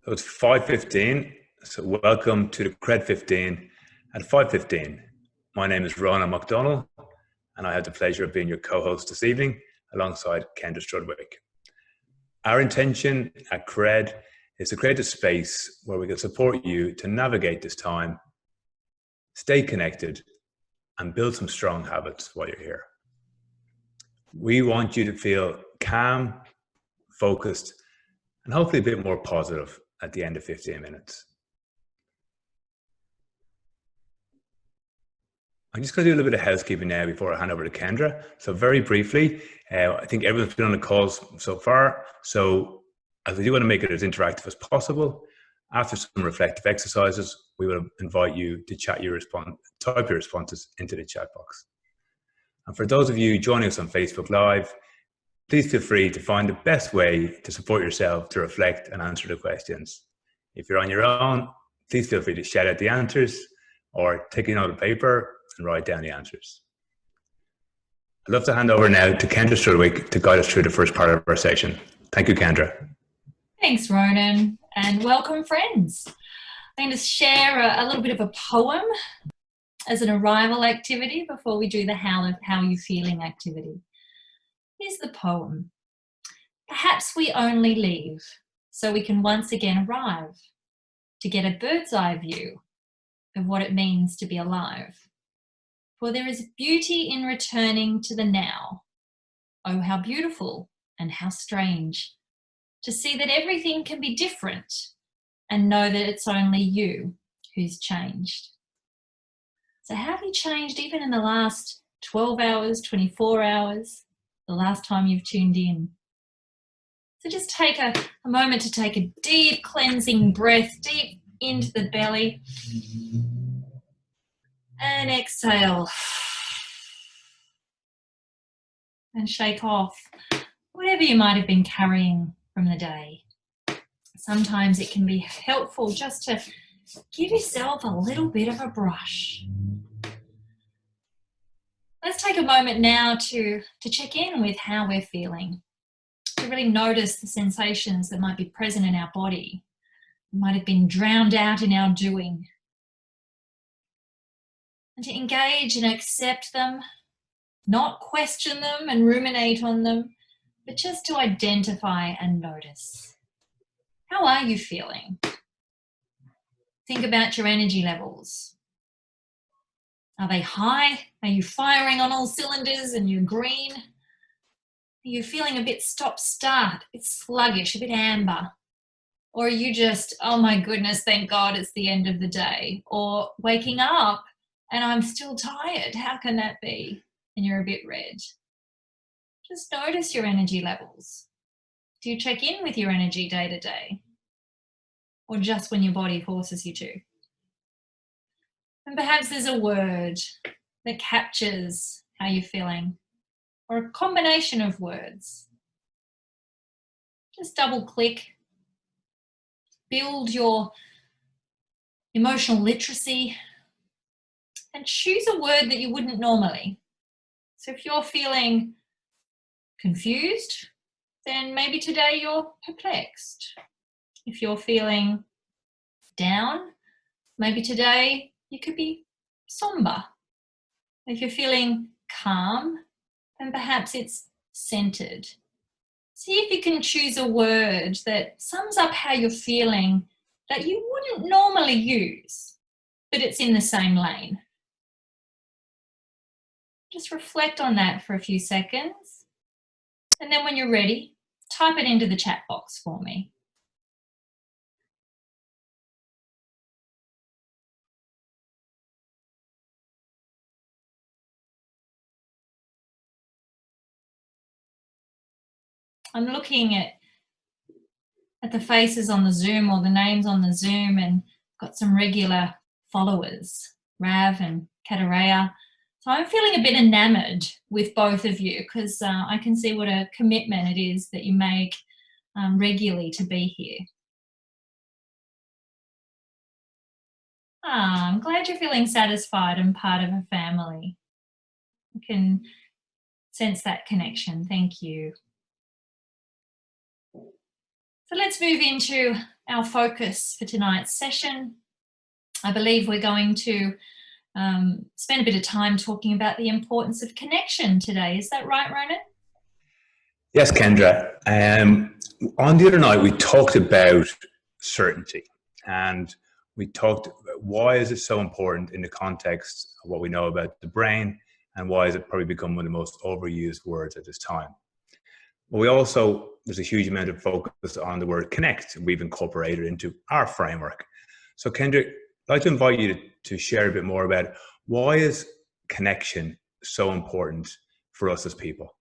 So it's 5:15. So welcome to the Cred.15 at 5:15. My name is Ronan McDonald, and I have the pleasure of being your co-host this evening alongside Kendra Strudwick. Our intention at Cred is to create a space where we can support you to navigate this time, stay connected, and build some strong habits while you're here. We want you to feel calm, focused, and hopefully a bit more positive at the end of 15 minutes. I'm just going to do a little bit of housekeeping now before I hand over to Kendra. So very briefly, I think everyone's been on the calls so far. So as we do want to make it as interactive as possible, after some reflective exercises, we will invite you to type your responses into the chat box. And for those of you joining us on Facebook Live, please feel free to find the best way to support yourself to reflect and answer the questions. If you're on your own, please feel free to shout out the answers or take a note of paper and write down the answers. I'd love to hand over now to Kendra Strudwick to guide us through the first part of our session. Thank you, Kendra. Thanks, Ronan, and welcome, friends. I'm going to share a little bit of a poem as an arrival activity before we do the how are you feeling activity. Here's the poem. Perhaps we only leave so we can once again arrive to get a bird's eye view of what it means to be alive. For there is beauty in returning to the now. Oh, how beautiful and how strange to see that everything can be different and know that it's only you who's changed. So how have you changed even in the last 12 hours, 24 hours, the last time you've tuned in? So just take a moment to take a deep cleansing breath deep into the belly and exhale and shake off whatever you might have been carrying from the day. Sometimes it can be helpful just to give yourself a little bit of a brush. Let's take a moment now to check in with how we're feeling, to really notice the sensations that might be present in our body, might have been drowned out in our doing, and to engage and accept them, not question them and ruminate on them, but just to identify and notice. How are you feeling? Think about your energy levels. Are they high? Are you firing on all cylinders and you're green? Are you feeling a bit stop-start, a bit sluggish, a bit amber? Or are you just, oh my goodness, thank God it's the end of the day? Or waking up and I'm still tired, how can that be? And you're a bit red. Just notice your energy levels. Do you check in with your energy day to day? Or just when your body forces you to? And perhaps there's a word that captures how you're feeling, or a combination of words. Just double click. Build your emotional literacy and choose a word that you wouldn't normally. So if you're feeling confused, then maybe today you're perplexed. If you're feeling down, maybe today you could be somber. If you're feeling calm, then perhaps it's centered. See if you can choose a word that sums up how you're feeling that you wouldn't normally use, but it's in the same lane. Just reflect on that for a few seconds. And then when you're ready, type it into the chat box for me. I'm looking at the faces on the Zoom or the names on the Zoom and got some regular followers, Rav and Kataraya. So I'm feeling a bit enamored with both of you because I can see what a commitment it is that you make regularly to be here. I'm glad you're feeling satisfied and part of a family. I can sense that connection. Thank you. So let's move into our focus for tonight's session. I believe we're going to spend a bit of time talking about the importance of connection today. Is that right, Ronan? Yes, Kendra. On the other night, we talked about certainty, and we talked about why is it so important in the context of what we know about the brain, and why has it probably become one of the most overused words at this time. But there's a huge amount of focus on the word connect. We've incorporated into our framework. So Kendra, I'd like to invite you to share a bit more about why is connection so important for us as people?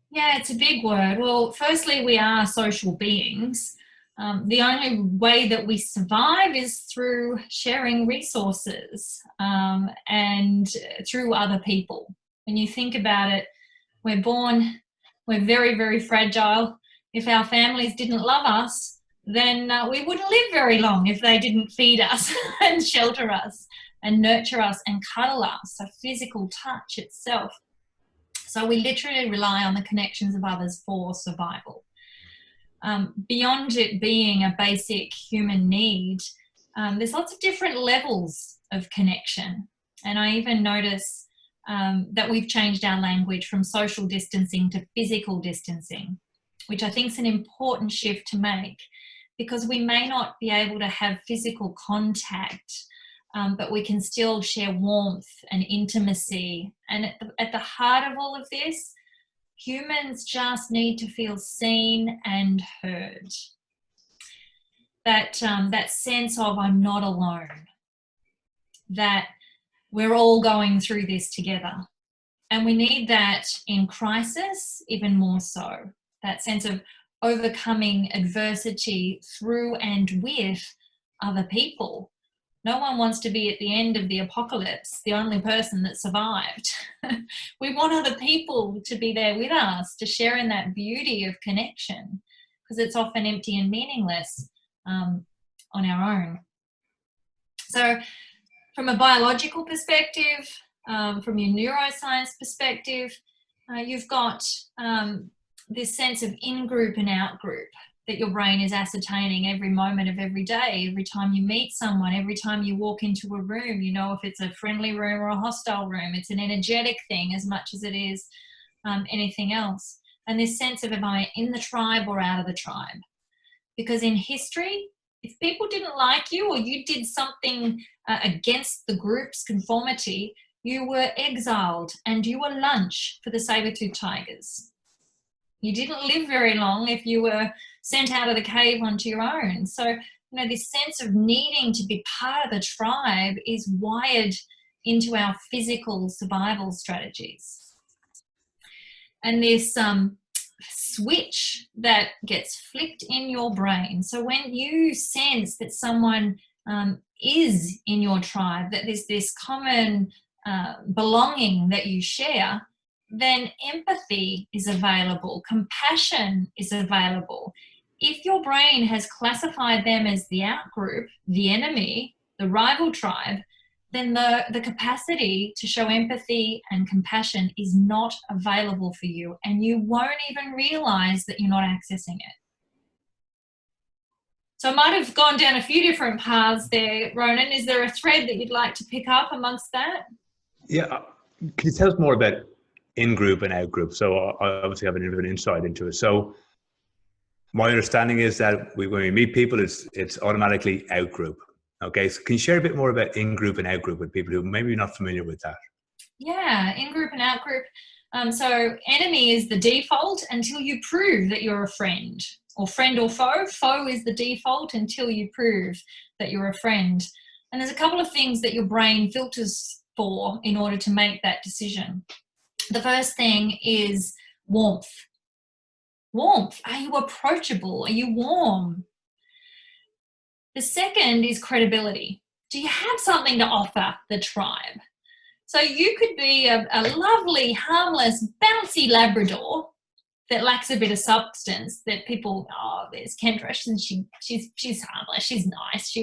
Yeah, it's a big word. Well, firstly, we are social beings. The only way that we survive is through sharing resources and through other people. When you think about it, we're born, we're very, very fragile. If our families didn't love us, then we wouldn't live very long if they didn't feed us and shelter us and nurture us and cuddle us, so physical touch itself. So we literally rely on the connections of others for survival. Beyond it being a basic human need, there's lots of different levels of connection. And I even notice that we've changed our language from social distancing to physical distancing, which I think is an important shift to make, because we may not be able to have physical contact, but we can still share warmth and intimacy. And at the heart of all of this, humans just need to feel seen and heard. That sense of I'm not alone, that we're all going through this together. And we need that in crisis even more so, that sense of overcoming adversity through and with other people. No one wants to be at the end of the apocalypse, the only person that survived. We want other people to be there with us, to share in that beauty of connection, because it's often empty and meaningless on our own. So from a biological perspective, from your neuroscience perspective, you've got this sense of in-group and out-group that your brain is ascertaining every moment of every day, every time you meet someone, every time you walk into a room. You know if it's a friendly room or a hostile room. It's an energetic thing as much as it is anything else. And this sense of, am I in the tribe or out of the tribe? Because in history, if people didn't like you or you did something against the group's conformity, you were exiled and you were lunch for the saber-toothed tigers. You didn't live very long if you were sent out of the cave onto your own. So, this sense of needing to be part of the tribe is wired into our physical survival strategies. And this switch that gets flipped in your brain. So when you sense that someone is in your tribe, that there's this common belonging that you share, then empathy is available, compassion is available. If your brain has classified them as the out-group, the enemy, the rival tribe, then the capacity to show empathy and compassion is not available for you, and you won't even realize that you're not accessing it. So I might have gone down a few different paths there, Ronan. Is there a thread that you'd like to pick up amongst that? Yeah. Can you tell us more about in-group and out-group? So I obviously have an insight into it. So my understanding is that when we meet people, it's automatically out-group. Okay, so can you share a bit more about in-group and out-group with people who maybe not familiar with that? Yeah, in-group and out-group. So enemy is the default until you prove that you're a friend, or friend or foe. Foe is the default until you prove that you're a friend. And there's a couple of things that your brain filters for in order to make that decision. The first thing is warmth. Warmth. Are you approachable? Are you warm? The second is credibility. Do you have something to offer the tribe? So you could be a lovely, harmless, bouncy Labrador that lacks a bit of substance, that people, oh, there's Kendra, and she's harmless, she's nice.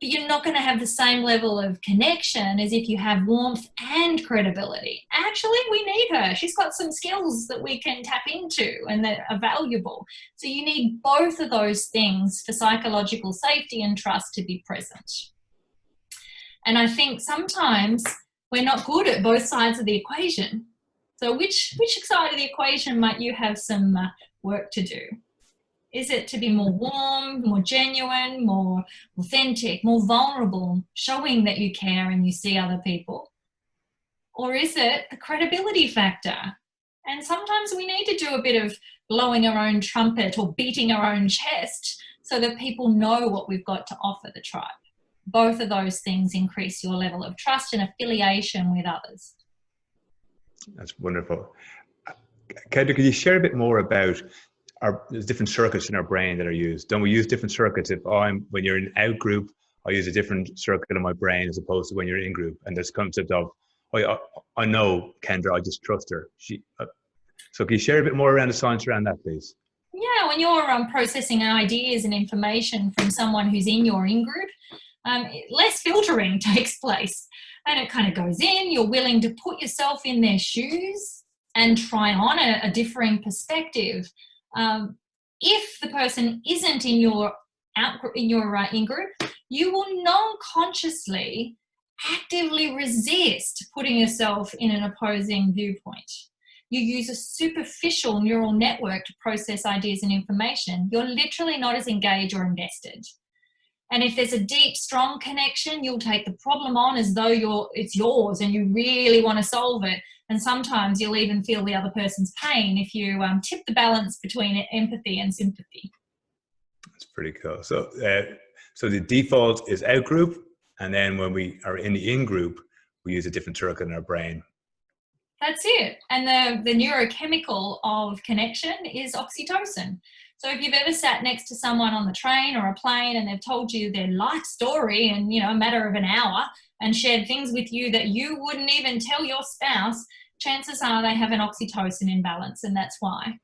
but you're not going to have the same level of connection as if you have warmth and credibility. Actually, we need her. She's got some skills that we can tap into and that are valuable. So you need both of those things for psychological safety and trust to be present. And I think sometimes we're not good at both sides of the equation. So which side of the equation might you have some work to do? Is it to be more warm, more genuine, more authentic, more vulnerable, showing that you care and you see other people? Or is it the credibility factor? And sometimes we need to do a bit of blowing our own trumpet or beating our own chest so that people know what we've got to offer the tribe. Both of those things increase your level of trust and affiliation with others. That's wonderful. Kendra, could you share a bit more about there's different circuits in our brain that are used? Don't we use different circuits? When you're in Outgroup, I use a different circuit in my brain as opposed to when you're in group. And this concept of, I know Kendra, I just trust her. So can you share a bit more around the science around that, please? Yeah, when you're processing ideas and information from someone who's in your in-group, less filtering takes place. And it kind of goes in, you're willing to put yourself in their shoes and try on a differing perspective. If the person isn't in your in-group, you will non-consciously actively resist putting yourself in an opposing viewpoint. You use a superficial neural network to process ideas and information. You're literally not as engaged or invested. And if there's a deep, strong connection, you'll take the problem on as though it's yours and you really want to solve it. And sometimes you'll even feel the other person's pain if you tip the balance between empathy and sympathy. That's pretty cool. So the default is Outgroup, and then when we are in the in-group, we use a different circuit in our brain. That's it. And the neurochemical of connection is oxytocin. So if you've ever sat next to someone on the train or a plane and they've told you their life story in a matter of an hour and shared things with you that you wouldn't even tell your spouse, chances are they have an oxytocin imbalance, and that's why.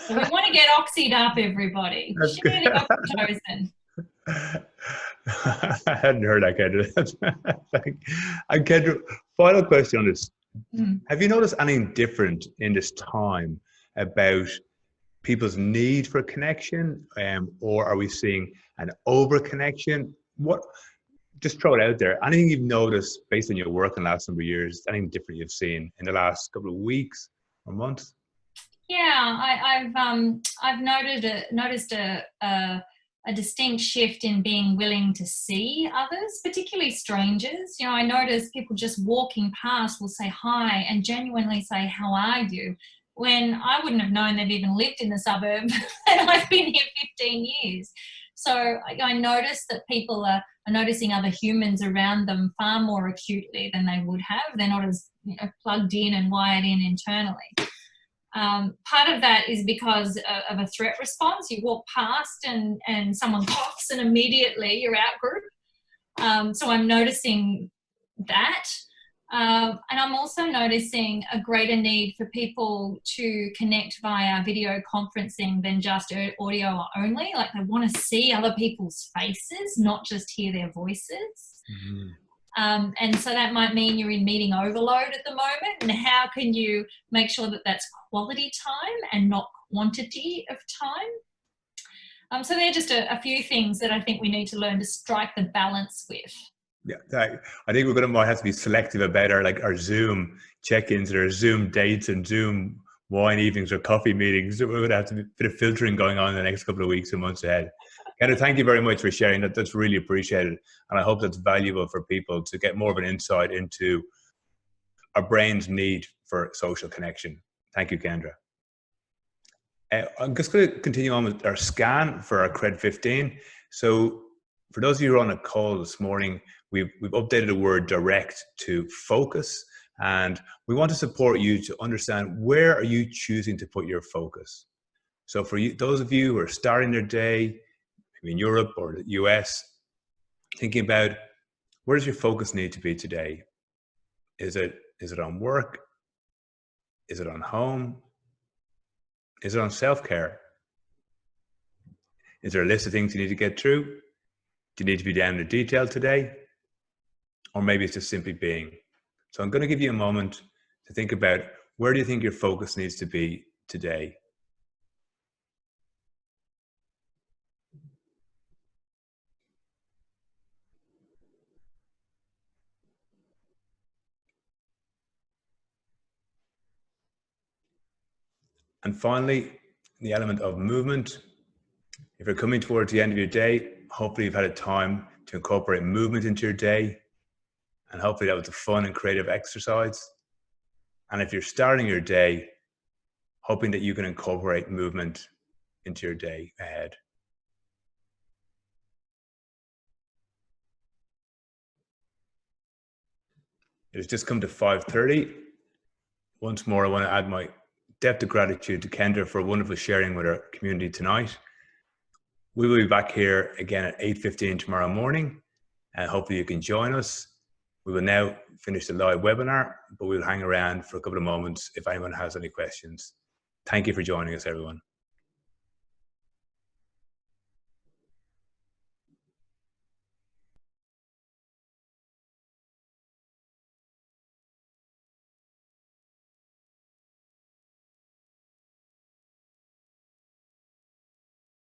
So we want to get oxied up, everybody. That's Share good. the oxytocin. I hadn't heard that, Kendra. And Kendra, final question on this. Have you noticed anything different in this time about people's need for connection, or are we seeing an over connection? Just throw it out there. Anything you've noticed based on your work in the last number of years, anything different you've seen in the last couple of weeks or months? Yeah, I've noticed a distinct shift in being willing to see others, particularly strangers. I notice people just walking past will say hi and genuinely say, "How are you?" when I wouldn't have known they've even lived in the suburb and I've been here 15 years. So I notice that people are noticing other humans around them far more acutely than they would have. They're not as plugged in and wired in internally. Part of that is because of a threat response. You walk past and someone coughs and immediately you're out group. So I'm noticing that. And I'm also noticing a greater need for people to connect via video conferencing than just audio only. Like they want to see other people's faces, not just hear their voices. Mm-hmm. And so that might mean you're in meeting overload at the moment. And how can you make sure that that's quality time and not quantity of time? So they're just a few things that I think we need to learn to strike the balance with. Yeah, I think might have to be selective about our Zoom check-ins or Zoom dates and Zoom wine evenings or coffee meetings. We're going to have to be a bit of filtering going on in the next couple of weeks and months ahead. Kendra, thank you very much for sharing that. That's really appreciated. And I hope that's valuable for people to get more of an insight into our brain's need for social connection. Thank you, Kendra. I'm just going to continue on with our scan for our Cred.15. So for those of you who are on a call this morning, we've updated the word direct to focus, and we want to support you to understand where are you choosing to put your focus. So for you, those of you who are starting their day, maybe in Europe or the US, thinking about where does your focus need to be today? Is it on work? Is it on home? Is it on self-care? Is there a list of things you need to get through? Do you need to be down to detail today? Or maybe it's just simply being. So I'm going to give you a moment to think about, where do you think your focus needs to be today? And finally, the element of movement. If you're coming towards the end of your day, hopefully you've had a time to incorporate movement into your day. And hopefully that was a fun and creative exercise. And if you're starting your day, hoping that you can incorporate movement into your day ahead. It has just come to 5:30. Once more, I want to add my depth of gratitude to Kendra for wonderful sharing with our community tonight. We will be back here again at 8:15 tomorrow morning, and hopefully you can join us. We will now finish the live webinar, but we'll hang around for a couple of moments if anyone has any questions. Thank you for joining us, everyone.